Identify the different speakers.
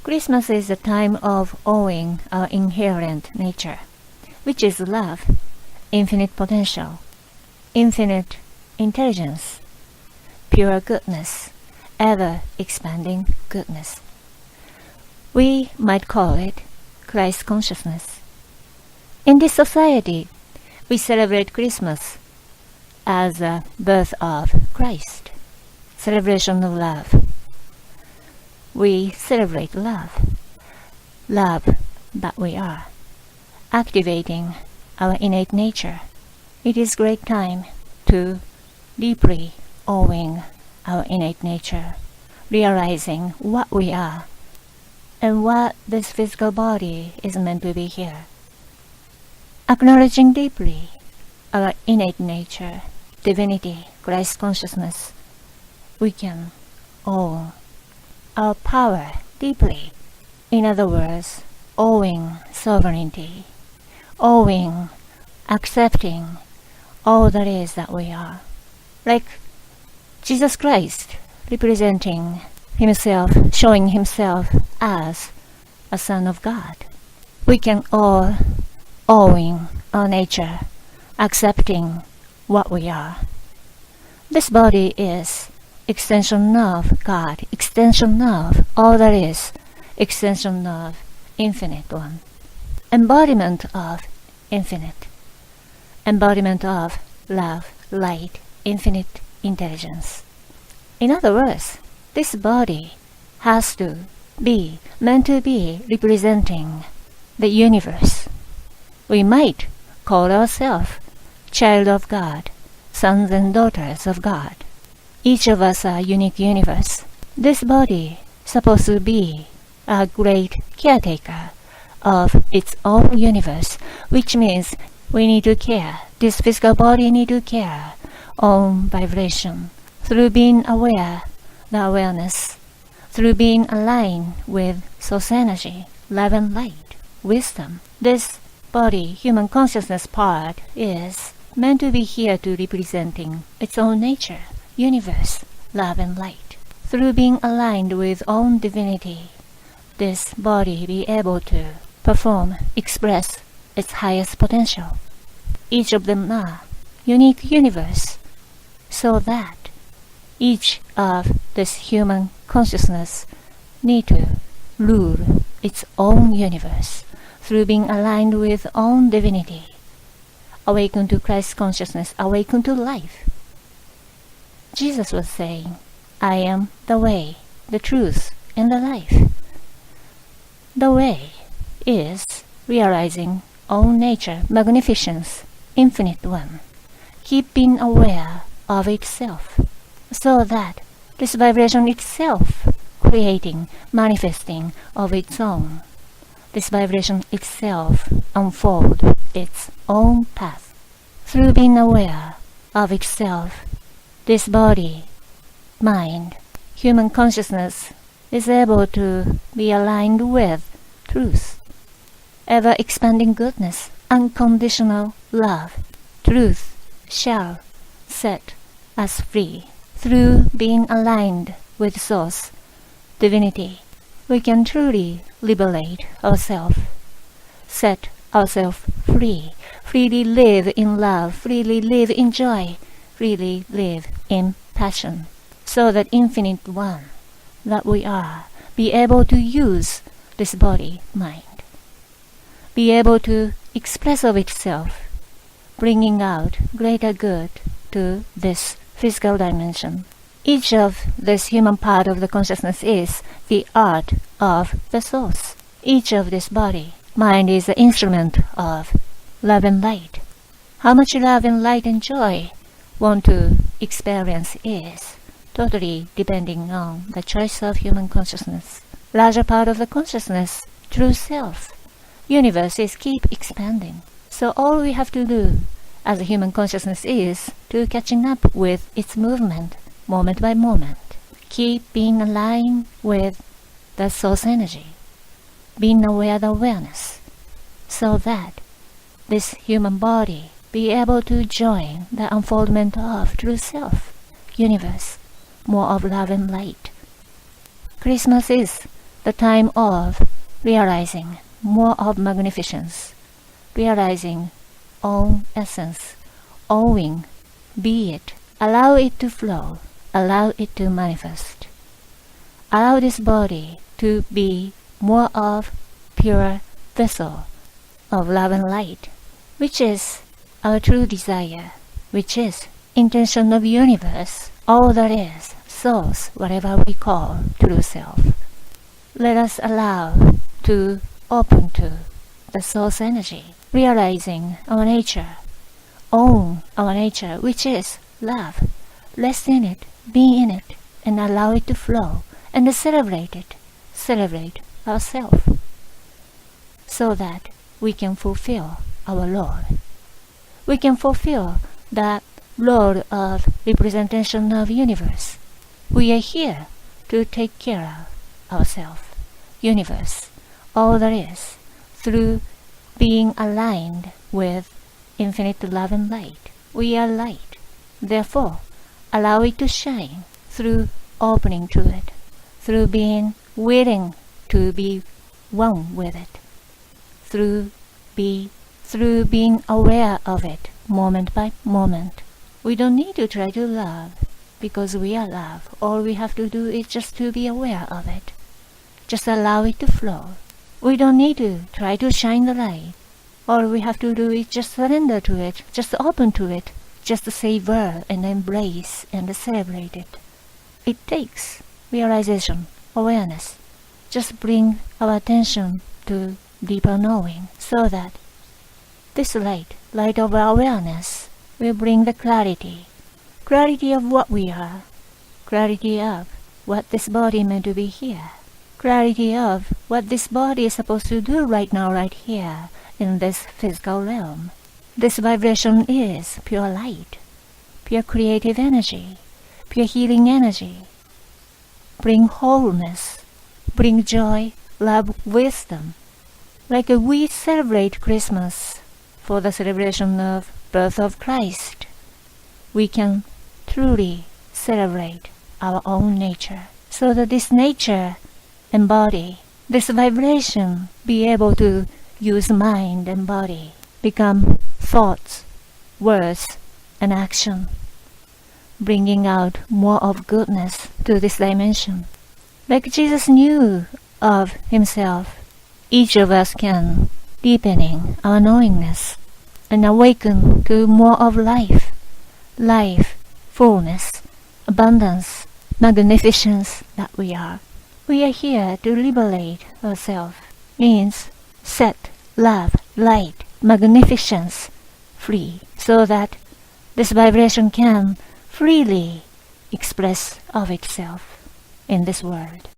Speaker 1: Christmas is a time of owing our inherent nature, which is love, infinite potential, infinite intelligence, pure goodness, ever-expanding goodness. We might call it Christ consciousness. In this society, we celebrate Christmas as the birth of Christ, celebration of love. We celebrate love that we are, activating our innate nature. It is great time to deeply owing our innate nature, realizing what we are and what this physical body is meant to be here. Acknowledging deeply our innate nature, divinity, Christ consciousness, we can own our power deeply. In other words, owing sovereignty, owing, accepting all that is that we are. Like Jesus Christ representing himself, showing himself as a Son of God. We can all owing our nature, accepting what we are. This body is extension of God, extension of all that is, extension of Infinite One, embodiment of infinite, embodiment of love, light, infinite intelligence. In other words, this body has to be, meant to be representing the universe. We might call ourselves child of God, sons and daughters of God. Each of us are a unique universe. This body is supposed to be a great caretaker of its own universe, which means we need to care. This physical body need to care on vibration through being aware, the awareness, through being aligned with source energy, love and light, wisdom. This body, human consciousness part, is meant to be here to representing its own nature, universe, love and light. Through being aligned with own divinity, this body be able to perform, express its highest potential. Each of them are unique universe, so that each of this human consciousness need to rule its own universe through being aligned with own divinity, awaken to Christ consciousness, awaken to life. Jesus was saying, I am the way, the truth, and the life. The way is realizing own nature, magnificence, infinite one. Keep being aware of itself, so that this vibration itself creating, manifesting of its own. This vibration itself unfold its own path. Through being aware of itself, this body, mind, human consciousness is able to be aligned with truth, ever-expanding goodness, unconditional love. Truth shall set us free. Through being aligned with Source, Divinity, we can truly liberate ourselves, set ourselves free, freely live in love, freely live in joy, freely live in passion, so that Infinite One that we are be able to use this body, mind, be able to express of itself, bringing out greater good to this physical dimension. Each of this human part of the consciousness is the art of the source. Each of this body, mind, is the instrument of love and light. How much love and light and joy want to experience is totally depending on the choice of human consciousness. Larger part of the consciousness, true self, universe is keep expanding. So all we have to do as a human consciousness is to catching up with its movement, moment by moment. Keep being aligned with the source energy, being aware of the awareness, so that this human body be able to join the unfoldment of true self, universe, more of love and light. Christmas is the time of realizing more of magnificence, realizing own essence, owing, be it, allow it to flow, allow it to manifest. Allow this body to be more of pure vessel of love and light, which is our true desire, which is intention of universe, all that is, source, whatever we call true self. Let us allow to open to the source energy, realizing our nature, own our nature, which is love. Rest in it, be in it, and allow it to flow, and celebrate it, celebrate ourselves, so that we can fulfill our role. We can fulfill that role of representation of universe. We are here to take care of ourselves, universe, all that is, through being aligned with infinite love and light. We are light. Therefore, allow it to shine through opening to it, through being willing to be one with it, through being aware of it moment by moment. We don't need to try to love, because we are love. All we have to do is just to be aware of it. Just allow it to flow. We don't need to try to shine the light. All we have to do is just surrender to it, just open to it, just savor and embrace and celebrate it. It takes realization, awareness. Just bring our attention to deeper knowing, so that this light of awareness, will bring the clarity of what we are, clarity of what this body meant to be here, clarity of what this body is supposed to do right now, right here, in this physical realm. This vibration is pure light, pure creative energy, pure healing energy. Bring wholeness, bring joy, love, wisdom. Like we celebrate Christmas for the celebration of birth of Christ, we can truly celebrate our own nature, so that this nature and body, this vibration, be able to use mind and body, become thoughts, words, and action, bringing out more of goodness to this dimension. Like Jesus knew of himself, each of us can deepening our knowingness and awaken to more of life, fullness, abundance, magnificence that we are. We are here to liberate ourselves, means set love, light, magnificence free, so that this vibration can freely express of itself in this world.